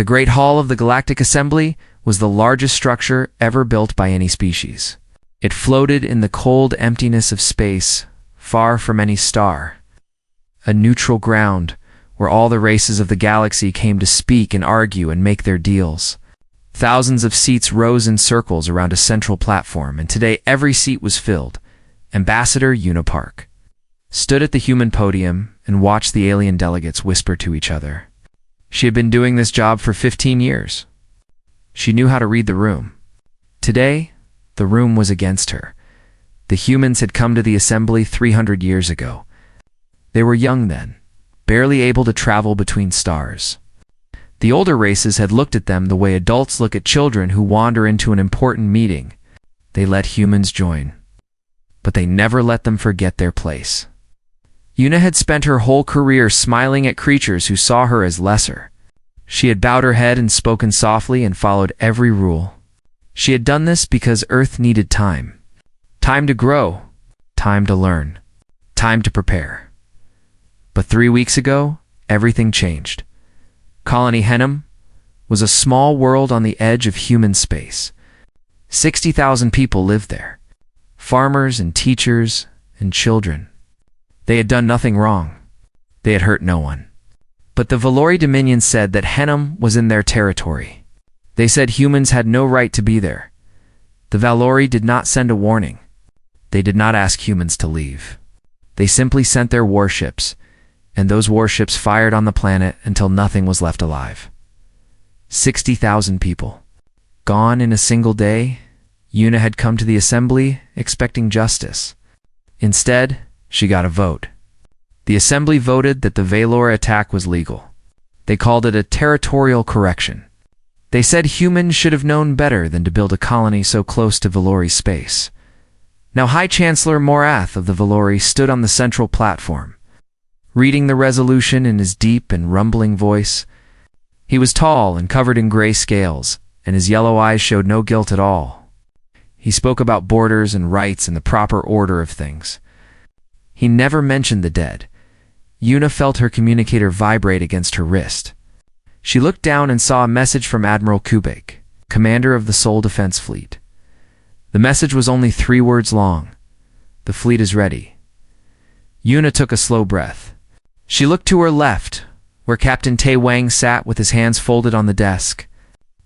The Great Hall of the Galactic Assembly was the largest structure ever built by any species. It floated in the cold emptiness of space, far from any star. A neutral ground where all the races of the galaxy came to speak and argue and make their deals. Thousands of seats rose in circles around a central platform, and today every seat was filled. Ambassador Unipark stood at the human podium and watched the alien delegates whisper to each other. She had been doing this job for 15 years. She knew how to read the room. Today, the room was against her. The humans had come to the assembly 300 years ago. They were young then, barely able to travel between stars. The older races had looked at them the way adults look at children who wander into an important meeting. They let humans join, but they never let them forget their place. Una had spent her whole career smiling at creatures who saw her as lesser. She had bowed her head and spoken softly and followed every rule. She had done this because Earth needed time. Time to grow, time to learn, time to prepare. But 3 weeks ago, everything changed. Colony Henham was a small world on the edge of human space. 60,000 people lived there. Farmers and teachers and children. They had done nothing wrong. They had hurt no one. But the Valori Dominion said that Henham was in their territory. They said humans had no right to be there. The Valori did not send a warning. They did not ask humans to leave. They simply sent their warships, and those warships fired on the planet until nothing was left alive. 60,000 people. Gone in a single day. Una had come to the assembly expecting justice. Instead, she got a vote. The assembly voted that the Valor attack was legal. They called it a territorial correction. They said humans should have known better than to build a colony so close to Valori space. Now High Chancellor Morath of the Valori stood on the central platform, reading the resolution in his deep and rumbling voice. He was tall and covered in gray scales, and his yellow eyes showed no guilt at all. He spoke about borders and rights and the proper order of things. He never mentioned the dead. Una felt her communicator vibrate against her wrist. She looked down and saw a message from Admiral Kubek, commander of the Sol Defense Fleet. The message was only 3 words long. The fleet is ready. Una took a slow breath. She looked to her left, where Captain Tai Wang sat with his hands folded on the desk.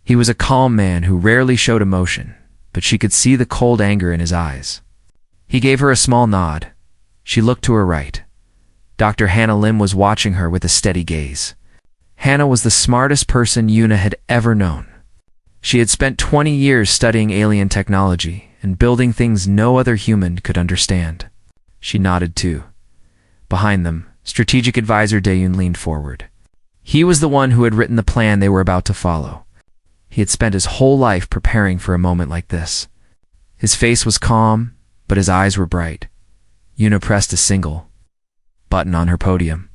He was a calm man who rarely showed emotion, but she could see the cold anger in his eyes. He gave her a small nod. She looked to her right. Dr. Hannah Lim was watching her with a steady gaze. Hannah was the smartest person Una had ever known. She had spent 20 years studying alien technology and building things no other human could understand. She nodded too. Behind them, Strategic Advisor Dayun leaned forward. He was the one who had written the plan they were about to follow. He had spent his whole life preparing for a moment like this. His face was calm, but his eyes were bright. Una pressed a single button on her podium.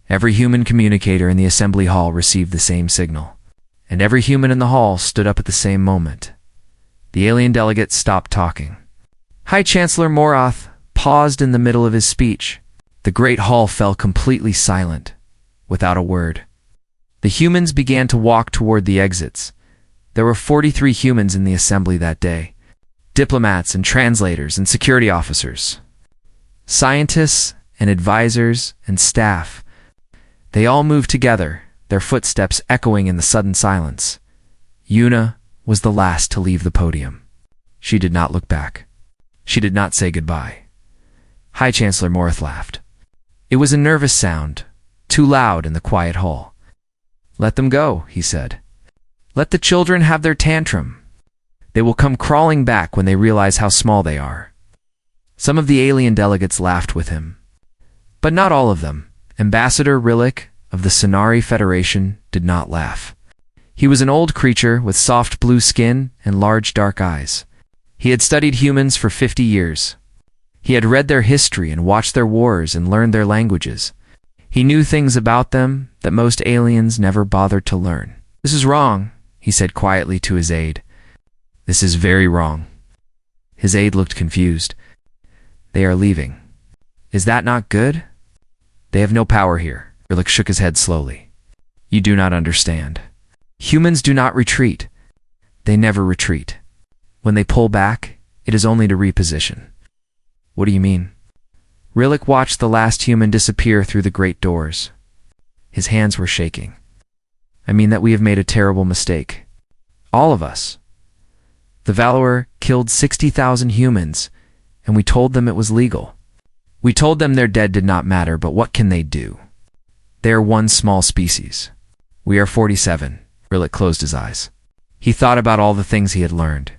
Every human communicator in the assembly hall received the same signal, and every human in the hall stood up at the same moment. The alien delegate stopped talking. High Chancellor Morath paused in the middle of his speech. The great hall fell completely silent, without a word. The humans began to walk toward the exits. There were 43 humans in the assembly that day. Diplomats and translators and security officers. Scientists and advisors and staff. They all moved together, their footsteps echoing in the sudden silence. Una was the last to leave the podium. She did not look back. She did not say goodbye. High Chancellor Morath laughed. It was a nervous sound, too loud in the quiet hall. Let them go, he said. Let the children have their tantrum. They will come crawling back when they realize how small they are. Some of the alien delegates laughed with him. But not all of them. Ambassador Rillick of the Sonari Federation did not laugh. He was an old creature with soft blue skin and large dark eyes. He had studied humans for 50 years. He had read their history and watched their wars and learned their languages. He knew things about them that most aliens never bothered to learn. This is wrong, he said quietly to his aide. This is very wrong. His aide looked confused. They are leaving. Is that not good? They have no power here. Rillick shook his head slowly. You do not understand. Humans do not retreat. They never retreat. When they pull back, it is only to reposition. What do you mean? Rillick watched the last human disappear through the great doors. His hands were shaking. I mean that we have made a terrible mistake. All of us. The Valor killed 60,000 humans, and we told them it was legal. We told them their dead did not matter, but what can they do? They are one small species. We are 47. Rillick closed his eyes. He thought about all the things he had learned.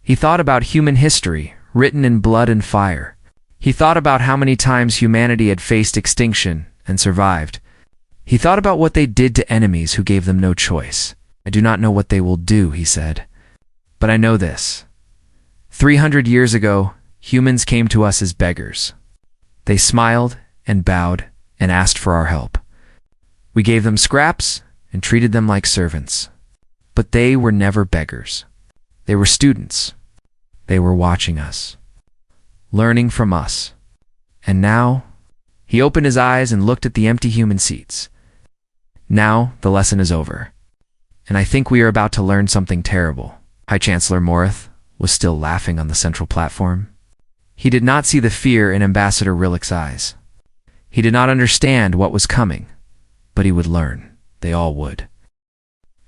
He thought about human history, written in blood and fire. He thought about how many times humanity had faced extinction and survived. He thought about what they did to enemies who gave them no choice. I do not know what they will do, he said. But I know this. 300 years ago, humans came to us as beggars. They smiled and bowed and asked for our help. We gave them scraps and treated them like servants. But they were never beggars. They were students. They were watching us, learning from us. And now, he opened his eyes and looked at the empty human seats. Now, the lesson is over. And I think we are about to learn something terrible. High Chancellor Morith was still laughing on the central platform. He did not see the fear in Ambassador Rillick's eyes. He did not understand what was coming, but he would learn. They all would.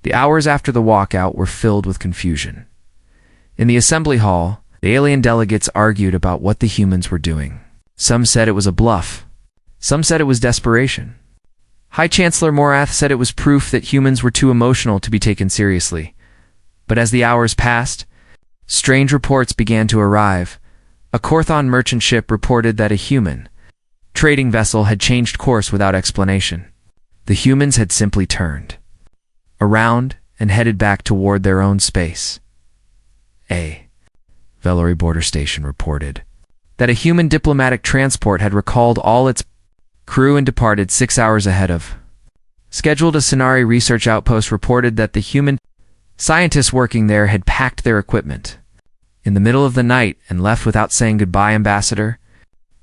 The hours after the walkout were filled with confusion. In the assembly hall, the alien delegates argued about what the humans were doing. Some said it was a bluff. Some said it was desperation. High Chancellor Morath said it was proof that humans were too emotional to be taken seriously. But as the hours passed, strange reports began to arrive. A Korthon merchant ship reported that a human trading vessel had changed course without explanation. The humans had simply turned around and headed back toward their own space. A Velori border station reported that a human diplomatic transport had recalled all its crew and departed 6 hours ahead of scheduled. A Sonari research outpost reported that the human scientists working there had packed their equipment in the middle of the night and left without saying goodbye. Ambassador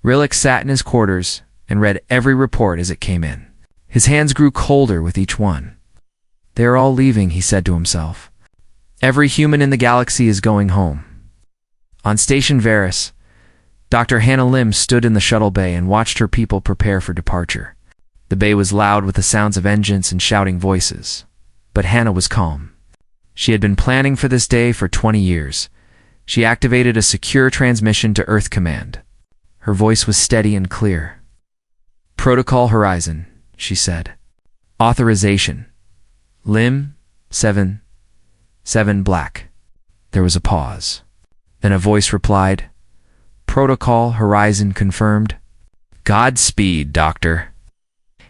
Rillick sat in his quarters and read every report as it came in. His hands grew colder with each one. They are all leaving, he said to himself. Every human in the galaxy is going home. On Station Varus, Dr. Hannah Lim stood in the shuttle bay and watched her people prepare for departure. The bay was loud with the sounds of engines and shouting voices. But Hannah was calm. She had been planning for this day for 20 years. She activated a secure transmission to Earth Command. Her voice was steady and clear. Protocol Horizon, she said. Authorization. Lim, 7 Black. There was a pause. Then a voice replied, Protocol Horizon confirmed. Godspeed, Doctor.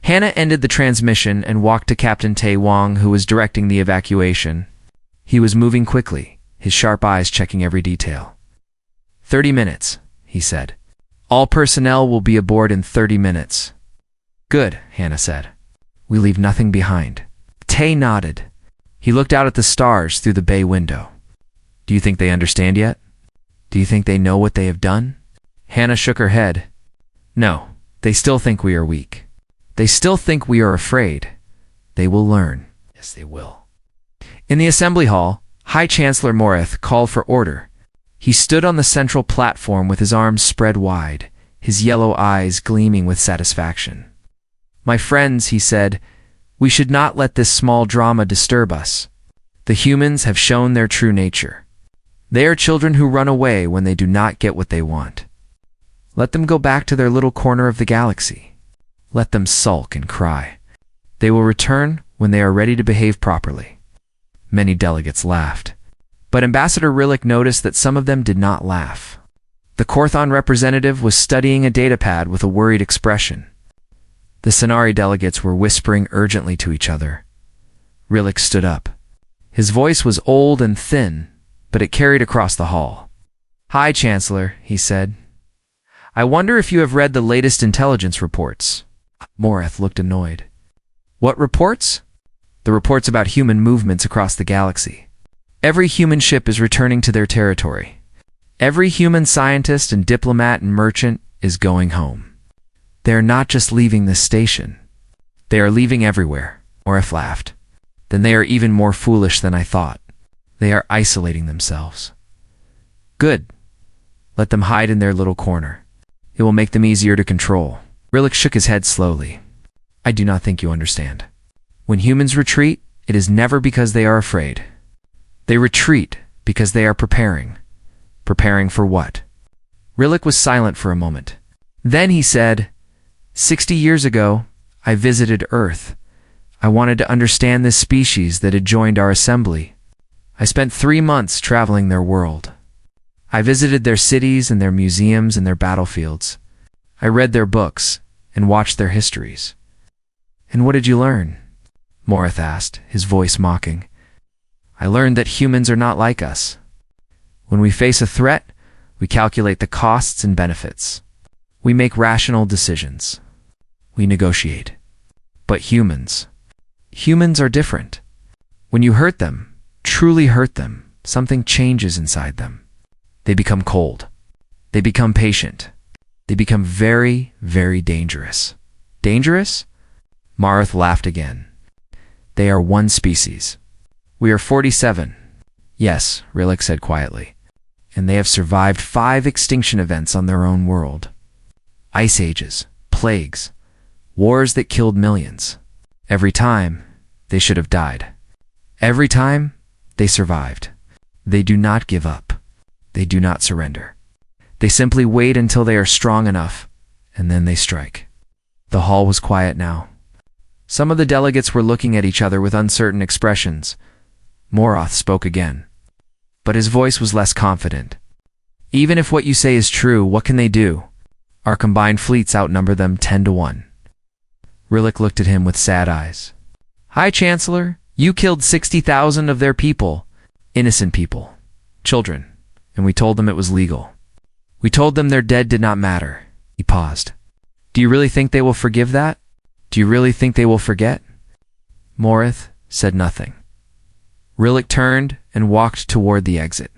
Hannah ended the transmission and walked to Captain Tae Wong, who was directing the evacuation. He was moving quickly, his sharp eyes checking every detail. 30 minutes, he said. All personnel will be aboard in 30 minutes. Good, Hannah said. We leave nothing behind. Tae nodded. He looked out at the stars through the bay window. Do you think they understand yet? Do you think they know what they have done? Hannah shook her head. No, they still think we are weak. They still think we are afraid. They will learn. Yes, they will. In the assembly hall, High Chancellor Morith called for order. He stood on the central platform with his arms spread wide, his yellow eyes gleaming with satisfaction. My friends, he said, we should not let this small drama disturb us. The humans have shown their true nature. They are children who run away when they do not get what they want. Let them go back to their little corner of the galaxy. Let them sulk and cry. They will return when they are ready to behave properly. Many delegates laughed. But Ambassador Rillick noticed that some of them did not laugh. The Korthon representative was studying a datapad with a worried expression. The Sonari delegates were whispering urgently to each other. Rillick stood up. His voice was old and thin, but it carried across the hall. Hi, Chancellor, he said. I wonder if you have read the latest intelligence reports. Morith looked annoyed. What reports? The reports about human movements across the galaxy. Every human ship is returning to their territory. Every human scientist and diplomat and merchant is going home. They are not just leaving this station. They are leaving everywhere, Morith laughed. Then they are even more foolish than I thought. They are isolating themselves. Good. Let them hide in their little corner. It will make them easier to control. Rillick shook his head slowly. I do not think you understand. When humans retreat, it is never because they are afraid. They retreat because they are preparing. Preparing for what? Rillick was silent for a moment. Then he said, 60 years ago, I visited Earth. I wanted to understand this species that had joined our assembly. I spent 3 months traveling their world. I visited their cities and their museums and their battlefields. I read their books and watched their histories. And what did you learn? Morith asked, his voice mocking. I learned that humans are not like us. When we face a threat, we calculate the costs and benefits. We make rational decisions. We negotiate. But humans are different. When you hurt them, truly hurt them, something changes inside them. They become cold. They become patient. They become very, very dangerous. Dangerous? Marith laughed again. They are one species. We are 47. Yes, Rillick said quietly. And they have survived 5 extinction events on their own world. Ice ages, plagues, wars that killed millions. Every time, they should have died. Every time, they survived. They do not give up. They do not surrender. They simply wait until they are strong enough, and then they strike. The hall was quiet now. Some of the delegates were looking at each other with uncertain expressions. Morith spoke again. But his voice was less confident. Even if what you say is true, what can they do? Our combined fleets outnumber them 10-1. Rillick looked at him with sad eyes. High Chancellor, you killed 60,000 of their people. Innocent people. Children. And we told them it was legal. We told them their dead did not matter. He paused. Do you really think they will forgive that? Do you really think they will forget? Morith said nothing. Rillick turned and walked toward the exit.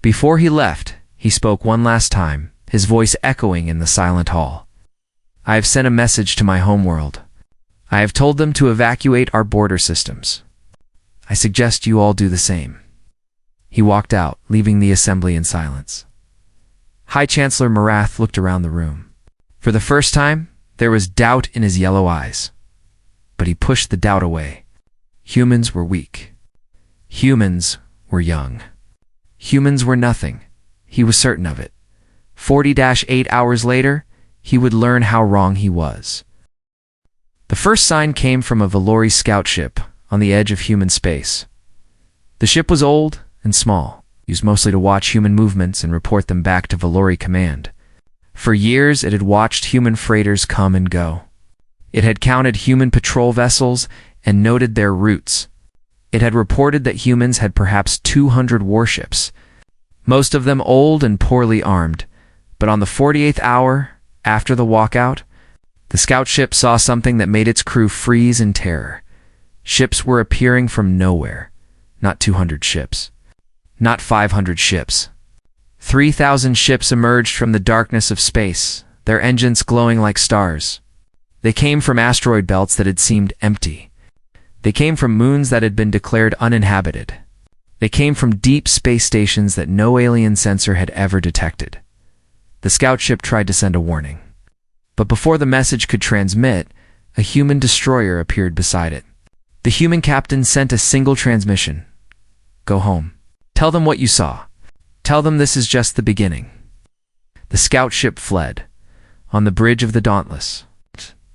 Before he left, he spoke one last time, his voice echoing in the silent hall. I have sent a message to my homeworld. I have told them to evacuate our border systems. I suggest you all do the same. He walked out, leaving the assembly in silence. High Chancellor Morath looked around the room. For the first time, there was doubt in his yellow eyes. But he pushed the doubt away. Humans were weak. Humans were young. Humans were nothing. He was certain of it. 40-8 hours later, he would learn how wrong he was. The first sign came from a Valori scout ship on the edge of human space. The ship was old and small, used mostly to watch human movements and report them back to Valori command. For years, it had watched human freighters come and go. It had counted human patrol vessels and noted their routes. It had reported that humans had perhaps 200 warships, most of them old and poorly armed. But on the 48th hour, after the walkout, the scout ship saw something that made its crew freeze in terror. Ships were appearing from nowhere. Not 200 ships. Not 500 ships. 3,000 ships emerged from the darkness of space, their engines glowing like stars. They came from asteroid belts that had seemed empty. They came from moons that had been declared uninhabited. They came from deep space stations that no alien sensor had ever detected. The scout ship tried to send a warning. But before the message could transmit, a human destroyer appeared beside it. The human captain sent a single transmission. Go home. Tell them what you saw. Tell them this is just the beginning. The scout ship fled. On the bridge of the Dauntless,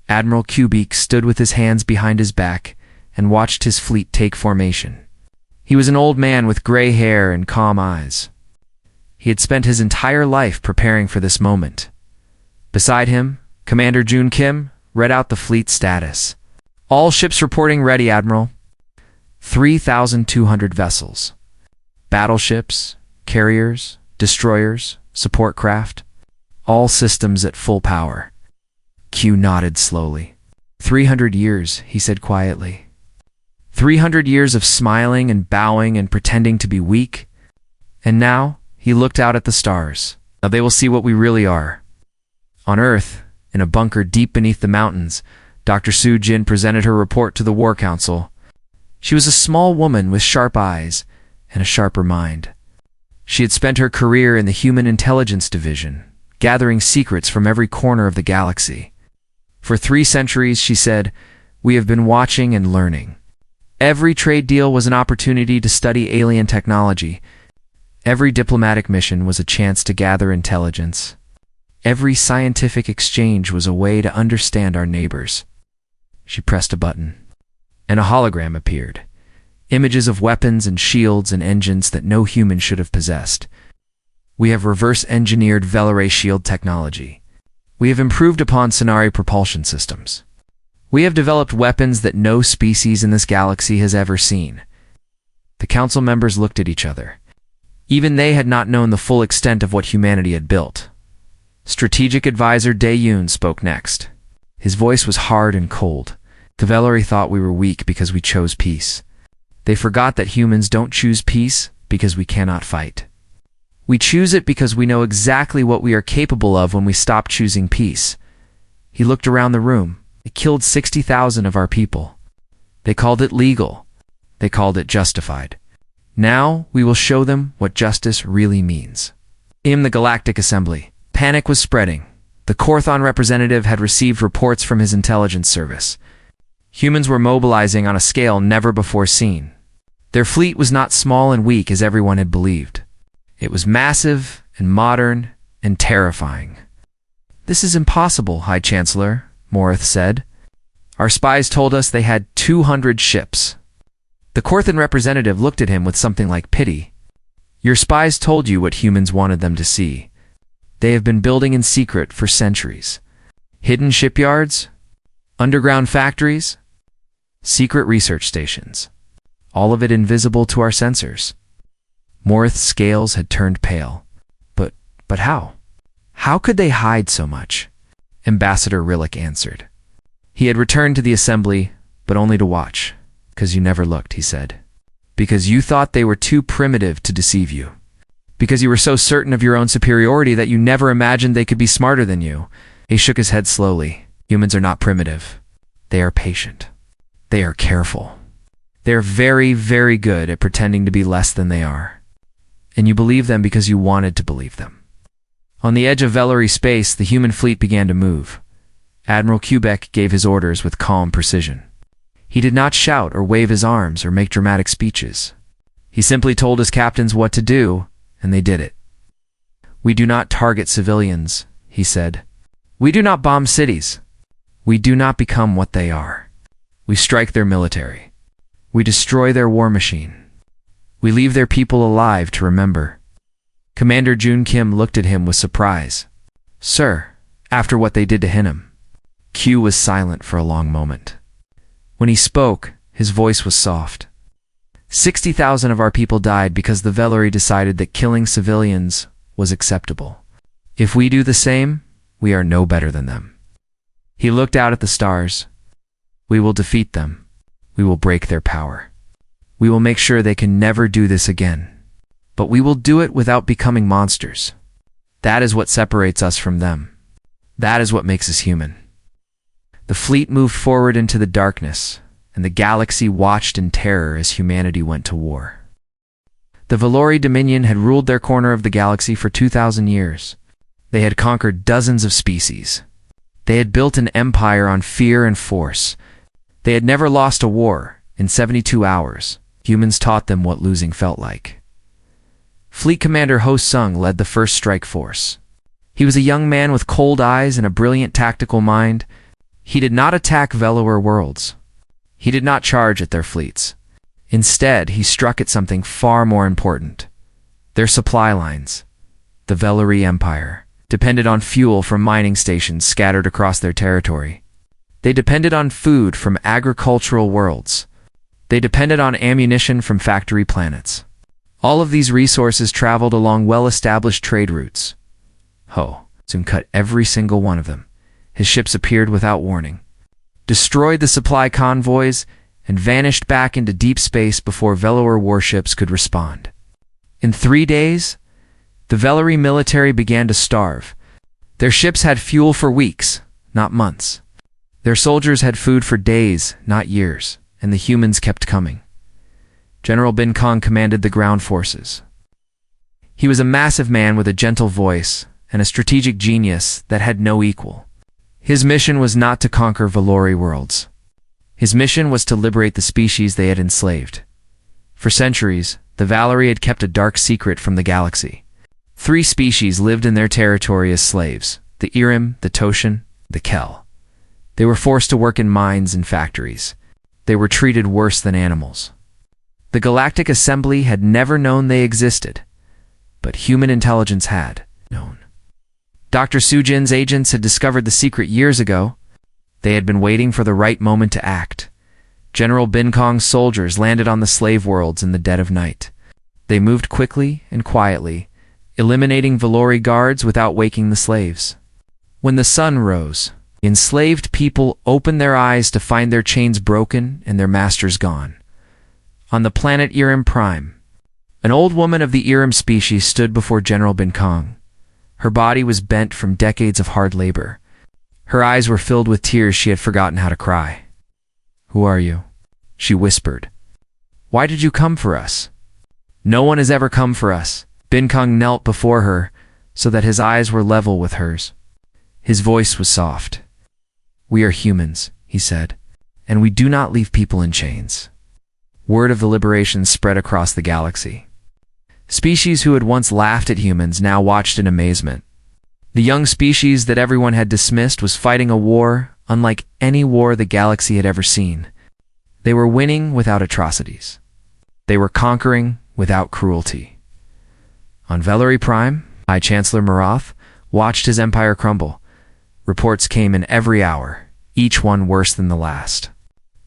Admiral Kubeek stood with his hands behind his back and watched his fleet take formation. He was an old man with gray hair and calm eyes. He had spent his entire life preparing for this moment. Beside him, Commander Jun Kim read out the fleet status. All ships reporting ready, Admiral. 3,200 vessels. Battleships, carriers, destroyers, support craft. All systems at full power. Q nodded slowly. 300 years, he said quietly. 300 years of smiling and bowing and pretending to be weak. And now, he looked out at the stars. Now they will see what we really are. On Earth, in a bunker deep beneath the mountains, Dr. Su Jin presented her report to the War Council. She was a small woman with sharp eyes and a sharper mind. She had spent her career in the Human Intelligence Division, gathering secrets from every corner of the galaxy. For 3 centuries, she said, we have been watching and learning. Every trade deal was an opportunity to study alien technology. Every diplomatic mission was a chance to gather intelligence. Every scientific exchange was a way to understand our neighbors. She pressed a button, and a hologram appeared. Images of weapons and shields and engines that no human should have possessed. We have reverse-engineered Velare shield technology. We have improved upon Sonari propulsion systems. We have developed weapons that no species in this galaxy has ever seen. The council members looked at each other. Even they had not known the full extent of what humanity had built. Strategic Advisor Dae-Yoon spoke next. His voice was hard and cold. The Velari thought we were weak because we chose peace. They forgot that humans don't choose peace because we cannot fight. We choose it because we know exactly what we are capable of when we stop choosing peace. He looked around the room. They killed 60,000 of our people. They called it legal. They called it justified. Now we will show them what justice really means. In the Galactic Assembly, panic was spreading. The Korthon representative had received reports from his intelligence service. Humans were mobilizing on a scale never before seen. Their fleet was not small and weak as everyone had believed. It was massive and modern and terrifying. This is impossible, High Chancellor, Morith said. Our spies told us they had 200 ships. The Korthon representative looked at him with something like pity. Your spies told you what humans wanted them to see. They have been building in secret for centuries. Hidden shipyards, underground factories, secret research stations. All of it invisible to our sensors. Morith's scales had turned pale. But how? How could they hide so much? Ambassador Rillick answered. He had returned to the assembly, but only to watch. Because you never looked, he said. Because you thought they were too primitive to deceive you. Because you were so certain of your own superiority that you never imagined they could be smarter than you. He shook his head slowly. Humans are not primitive. They are patient. They are careful. They are very, very good at pretending to be less than they are. And you believe them because you wanted to believe them. On the edge of Velari space, the human fleet began to move. Admiral Quebec gave his orders with calm precision. He did not shout or wave his arms or make dramatic speeches. He simply told his captains what to do, and they did it. We do not target civilians, he said. We do not bomb cities. We do not become what they are. We strike their military. We destroy their war machine. We leave their people alive to remember. Commander Jun Kim looked at him with surprise. Sir, after what they did to Hinnom. Q was silent for a long moment. When he spoke, his voice was soft. 60,000 of our people died because the Velari decided that killing civilians was acceptable. If we do the same, we are no better than them. He looked out at the stars. We will defeat them. We will break their power. We will make sure they can never do this again. But we will do it without becoming monsters. That is what separates us from them. That is what makes us human. The fleet moved forward into the darkness, and the galaxy watched in terror as humanity went to war. The Velori Dominion had ruled their corner of the galaxy for 2,000 years. They had conquered dozens of species. They had built an empire on fear and force. They had never lost a war. In 72 hours, humans taught them what losing felt like. Fleet Commander Ho Sung led the first strike force. He was a young man with cold eyes and a brilliant tactical mind. He did not attack Velor worlds. He did not charge at their fleets. Instead, he struck at something far more important. Their supply lines. The Velori Empire depended on fuel from mining stations scattered across their territory. They depended on food from agricultural worlds. They depended on ammunition from factory planets. All of these resources traveled along well-established trade routes. Ho soon cut every single one of them. His ships appeared without warning, destroyed the supply convoys, and vanished back into deep space before Velor warships could respond. In 3 days, the Velori military began to starve. Their ships had fuel for weeks, not months. Their soldiers had food for days, not years, and the humans kept coming. General Bin Kong commanded the ground forces. He was a massive man with a gentle voice and a strategic genius that had no equal. His mission was not to conquer Valori worlds. His mission was to liberate the species they had enslaved. For centuries, the Valori had kept a dark secret from the galaxy. 3 species lived in their territory as slaves: the Irim, the Toshan, the Kel. They were forced to work in mines and factories. They were treated worse than animals. The Galactic Assembly had never known they existed, but human intelligence had known. Dr. Sujin's agents had discovered the secret years ago. They had been waiting for the right moment to act. General Bin Kong's soldiers landed on the slave worlds in the dead of night. They moved quickly and quietly, eliminating Valori guards without waking the slaves. When the sun rose, enslaved people opened their eyes to find their chains broken and their masters gone. On the planet Irim Prime, an old woman of the Irim species stood before General Bin Kong. Her body was bent from decades of hard labor. Her eyes were filled with tears. She had forgotten how to cry. "Who are you?" she whispered. "Why did you come for us?" "No one has ever come for us." Bin Kong knelt before her so that his eyes were level with hers. His voice was soft. "We are humans," he said, "and we do not leave people in chains." Word of the liberation spread across the galaxy. Species who had once laughed at humans now watched in amazement. The young species that everyone had dismissed was fighting a war unlike any war the galaxy had ever seen. They were winning without atrocities. They were conquering without cruelty. On Valori Prime, High Chancellor Marath watched his empire crumble. Reports came in every hour, each one worse than the last.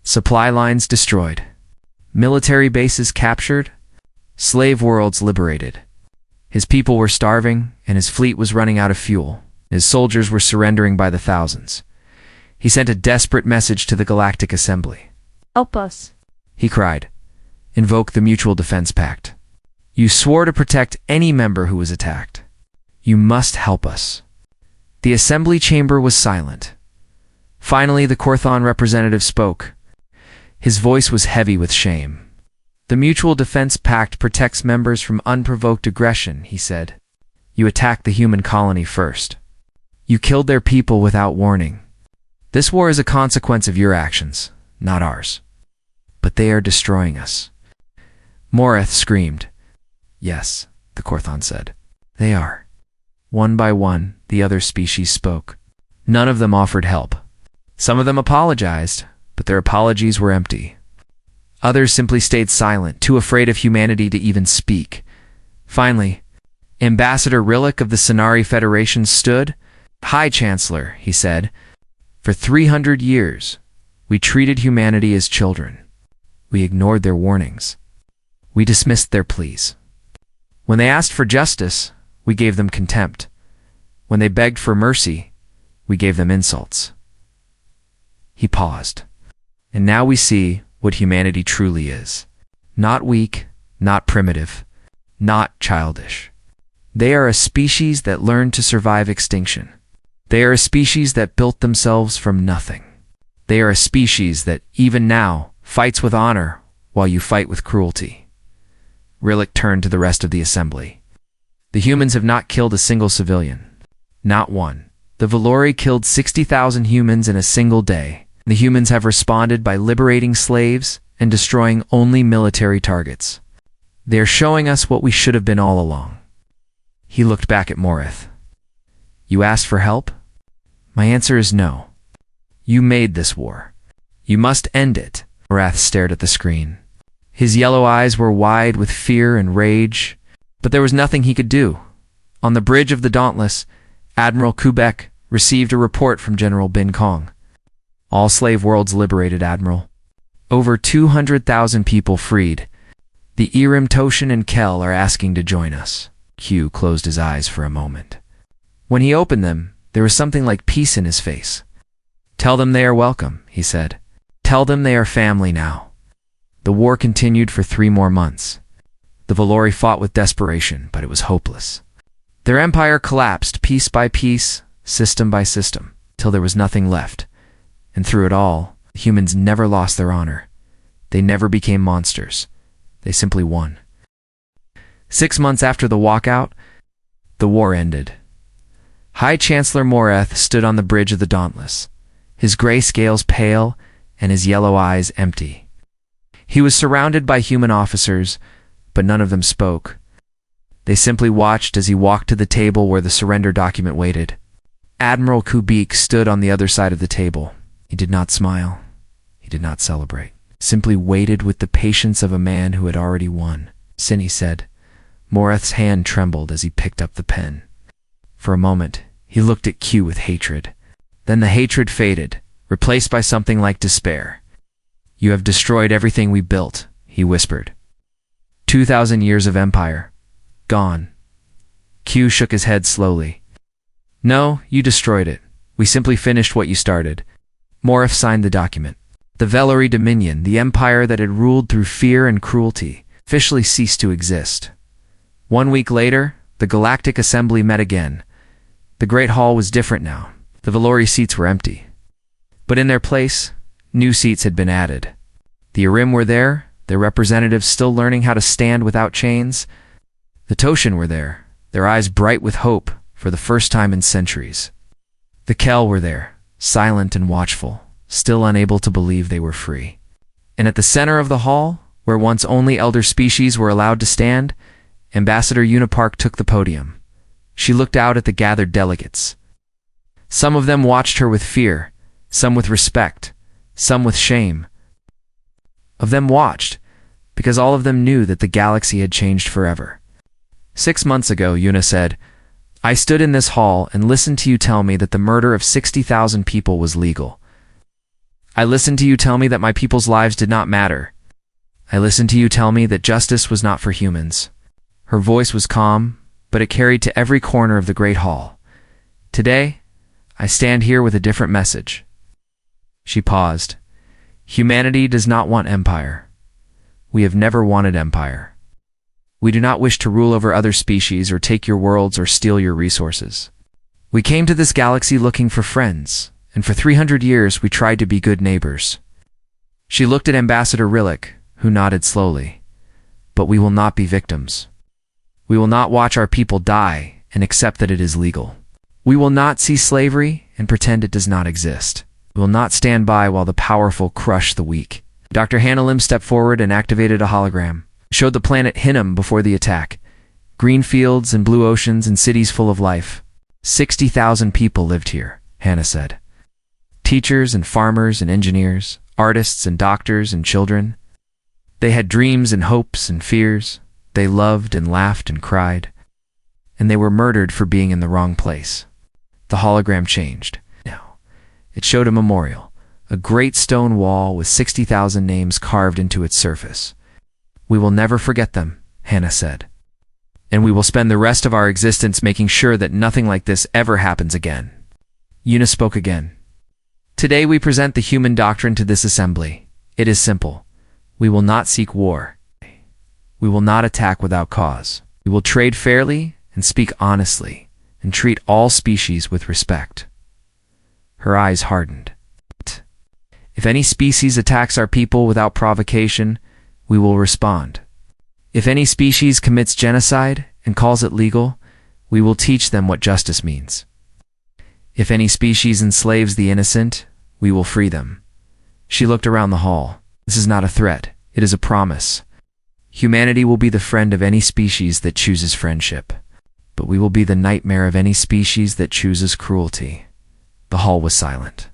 Supply lines destroyed. Military bases captured. Slave worlds liberated. His people were starving, and his fleet was running out of fuel. His soldiers were surrendering by the thousands. He sent a desperate message to the Galactic Assembly. "Help us," he cried. "Invoke the Mutual Defense Pact. You swore to protect any member who was attacked. You must help us." The assembly chamber was silent. Finally, the Korthon representative spoke. His voice was heavy with shame. "The Mutual Defense Pact protects members from unprovoked aggression," he said. "You attacked the human colony first. You killed their people without warning. This war is a consequence of your actions, not ours. But they are destroying us." Moreth screamed. "Yes," the Korthon said. "They are." One by one, the other species spoke. None of them offered help. Some of them apologized, but their apologies were empty. Others simply stayed silent, too afraid of humanity to even speak. Finally, Ambassador Rillick of the Sonari Federation stood. "High Chancellor," he said, "for 300 years, we treated humanity as children. We ignored their warnings. We dismissed their pleas. When they asked for justice, we gave them contempt. When they begged for mercy, we gave them insults." He paused. "And now we see what humanity truly is. Not weak, not primitive, not childish. They are a species that learned to survive extinction. They are a species that built themselves from nothing. They are a species that, even now, fights with honor while you fight with cruelty." Rillick turned to the rest of the assembly. "The humans have not killed a single civilian. Not one. The Valori killed 60,000 humans in a single day. The humans have responded by liberating slaves and destroying only military targets. They are showing us what we should have been all along." He looked back at Moreth. "You asked for help? My answer is no. You made this war. You must end it." Morath stared at the screen. His yellow eyes were wide with fear and rage, but there was nothing he could do. On the bridge of the Dauntless, Admiral Kubek received a report from General Bin Kong. "All slave worlds liberated, Admiral. Over 200,000 people freed. The Irim, Toshan, and Kel are asking to join us." Q closed his eyes for a moment. When he opened them, there was something like peace in his face. "Tell them they are welcome," he said. "Tell them they are family now." The war continued for 3 more months. The Valori fought with desperation, but it was hopeless. Their empire collapsed piece by piece, system by system, till there was nothing left. And through it all, humans never lost their honor. They never became monsters. They simply won. 6 months after the walkout, the war ended. High Chancellor Moreth stood on the bridge of the Dauntless, his gray scales pale and his yellow eyes empty. He was surrounded by human officers, but none of them spoke. They simply watched as he walked to the table where the surrender document waited. Admiral Kubik stood on the other side of the table. He did not smile. He did not celebrate. Simply waited with the patience of a man who had already won. "Sin," he said. Moreth's hand trembled as he picked up the pen. For a moment, he looked at Q with hatred. Then the hatred faded, replaced by something like despair. "You have destroyed everything we built," he whispered. 2,000 years of empire. Gone. Q shook his head slowly. "No, you destroyed it. We simply finished what you started." Moreth signed the document. The Velori Dominion, the empire that had ruled through fear and cruelty, officially ceased to exist. 1 week later, the Galactic Assembly met again. The Great Hall was different now. The Velori seats were empty. But in their place, new seats had been added. The Arim were there, their representatives still learning how to stand without chains. The Toshin were there, their eyes bright with hope for the first time in centuries. The Kel were there, silent and watchful, still unable to believe they were free. And at the center of the hall, where once only elder species were allowed to stand, Ambassador Unipark took the podium. She looked out at the gathered delegates. Some of them watched her with fear, some with respect, some with shame. Of them watched, because all of them knew that the galaxy had changed forever. 6 months ago, Yuna said, "I stood in this hall and listened to you tell me that the murder of 60,000 people was legal. I listened to you tell me that my people's lives did not matter. I listened to you tell me that justice was not for humans." Her voice was calm, but it carried to every corner of the Great Hall. "Today, I stand here with a different message." She paused. "Humanity does not want empire. We have never wanted empire. We do not wish to rule over other species or take your worlds or steal your resources. We came to this galaxy looking for friends, and for 300 years we tried to be good neighbors." She looked at Ambassador Rillick, who nodded slowly. "But we will not be victims. We will not watch our people die and accept that it is legal. We will not see slavery and pretend it does not exist. We will not stand by while the powerful crush the weak." Dr. Hanalim stepped forward and activated a hologram. Showed the planet Hinnom before the attack. Green fields and blue oceans and cities full of life. 60,000 people lived here, Hannah said. Teachers and farmers and engineers, artists and doctors and children. They had dreams and hopes and fears. They loved and laughed and cried. And they were murdered for being in the wrong place. The hologram changed. Now, it showed a memorial, a great stone wall with 60,000 names carved into its surface. "We will never forget them," Hannah said. "And we will spend the rest of our existence making sure that nothing like this ever happens again." Yuna spoke again. "Today we present the human doctrine to this assembly. It is simple. We will not seek war. We will not attack without cause. We will trade fairly and speak honestly and treat all species with respect." Her eyes hardened. "If any species attacks our people without provocation, we will respond. If any species commits genocide and calls it legal, we will teach them what justice means. If any species enslaves the innocent, we will free them." She looked around the hall. "This is not a threat. It is a promise. Humanity will be the friend of any species that chooses friendship, but we will be the nightmare of any species that chooses cruelty." The hall was silent.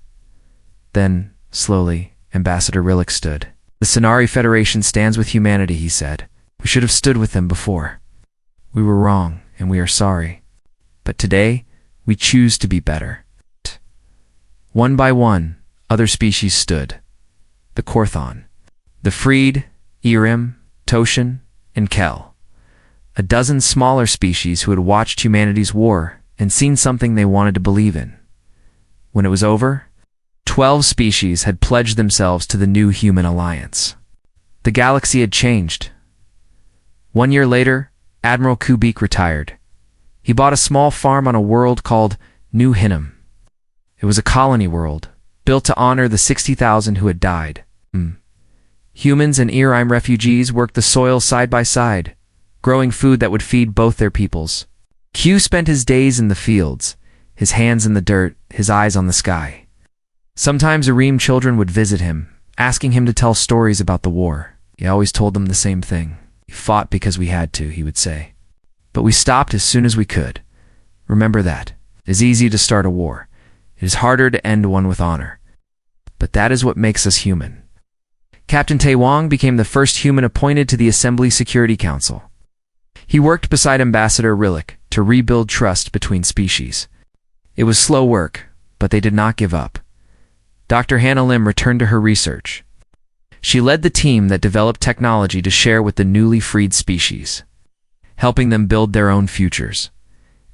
Then, slowly, Ambassador Rillick stood. "The Sonari Federation stands with humanity," he said. "We should have stood with them before. We were wrong, and we are sorry. But today, we choose to be better." One by one, other species stood. The Korthon, the Freed, Irim, Toshin, and Kel. A dozen smaller species who had watched humanity's war and seen something they wanted to believe in. When it was over, 12 species had pledged themselves to the new human alliance. The galaxy had changed. 1 year later, Admiral Kubik retired. He bought a small farm on a world called New Hinnom. It was a colony world, built to honor the 60,000 who had died. Humans and Irime refugees worked the soil side by side, growing food that would feed both their peoples. Q spent his days in the fields, his hands in the dirt, his eyes on the sky. Sometimes Irime children would visit him, asking him to tell stories about the war. He always told them the same thing. "We fought because we had to," he would say. "But we stopped as soon as we could. Remember that. It is easy to start a war. It is harder to end one with honor. But that is what makes us human." Captain Taewong became the first human appointed to the Assembly Security Council. He worked beside Ambassador Rillick to rebuild trust between species. It was slow work, but they did not give up. Dr. Hannah Lim returned to her research. She led the team that developed technology to share with the newly freed species, helping them build their own futures.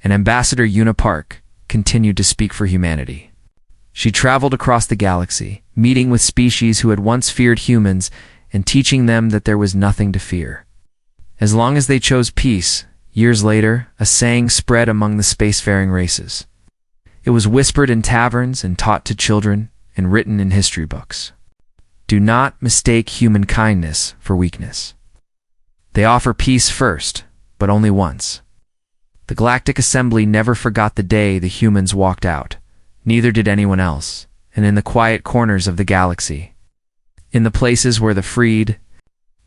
And Ambassador Una Park continued to speak for humanity. She traveled across the galaxy, meeting with species who had once feared humans and teaching them that there was nothing to fear. As long as they chose peace, years later, a saying spread among the spacefaring races. It was whispered in taverns and taught to children and written in history books. Do not mistake human kindness for weakness. They offer peace first, but only once. The Galactic Assembly never forgot the day the humans walked out. Neither did anyone else. And in the quiet corners of the galaxy, in the places where the freed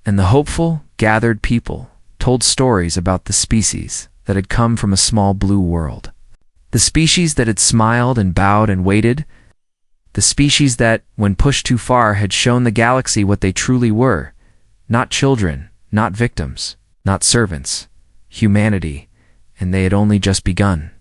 and the hopeful gathered people told stories about the species that had come from a small blue world. The species that had smiled and bowed and waited. The species that, when pushed too far, had shown the galaxy what they truly were. Not children, not victims, not servants. Humanity, and they had only just begun.